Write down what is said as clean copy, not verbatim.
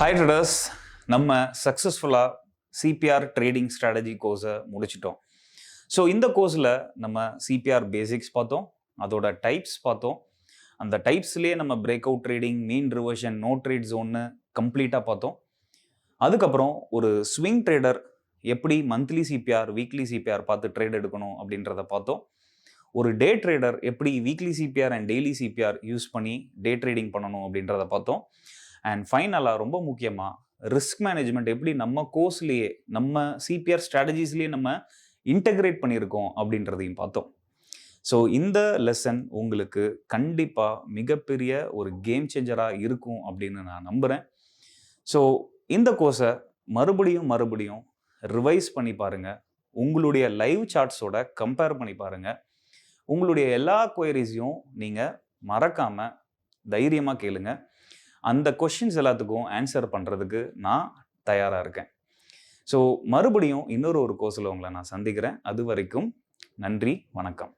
Hi traders, நம்ம சக்ஸஸ்ஃபுல்லாக CPR trading strategy கோர்ஸை முடிச்சிட்டோம். ஸோ இந்த கோர்ஸில் நம்ம சிபிஆர் பேசிக்ஸ் பார்த்தோம், அதோட டைப்ஸ் பார்த்தோம். அந்த டைப்ஸ்லேயே நம்ம break out trading, mean reversion, no trade ஜோன்னு கம்ப்ளீட்டாக பார்த்தோம். அதுக்கப்புறம் ஒரு ஸ்விங் ட்ரேடர் எப்படி மந்த்லி சிபிஆர், வீக்லி சிபிஆர் பார்த்து ட்ரேட் எடுக்கணும் அப்படின்றத பார்த்தோம். ஒரு டே ட்ரேடர் எப்படி weekly CPR and daily CPR use பண்ணி டே ட்ரேடிங் பண்ணணும் அப்படின்றத பார்த்தோம். அண்ட் ஃபைனலாக ரொம்ப முக்கியமாக ரிஸ்க் மேனேஜ்மெண்ட் எப்படி நம்ம கோர்ஸ்லேயே, நம்ம சிபிஆர் ஸ்ட்ராட்டஜிஸ்லேயே நம்ம இன்டகிரேட் பண்ணியிருக்கோம் அப்படின்றதையும் பார்த்தோம். ஸோ இந்த லெசன் உங்களுக்கு கண்டிப்பாக மிகப்பெரிய ஒரு கேம் சேஞ்சராக இருக்கும் அப்படின்னு நான் நம்புகிறேன். ஸோ இந்த கோர்ஸை மறுபடியும் ரிவைஸ் பண்ணி பாருங்கள். உங்களுடைய லைவ் சார்ட்ஸோட கம்பேர் பண்ணி பாருங்கள். உங்களுடைய எல்லா குவரிஸையும் நீங்கள் மறக்காமல் தைரியமாக கேளுங்க. அந்த கொஷின்ஸ் எல்லாத்துக்கும் ஆன்சர் பண்ணுறதுக்கு நான் தயாராக இருக்கேன். ஸோ மறுபடியும் இன்னொரு கோர்ஸில் உங்களை நான் சந்திக்கிறேன். அது வரைக்கும் நன்றி, வணக்கம்.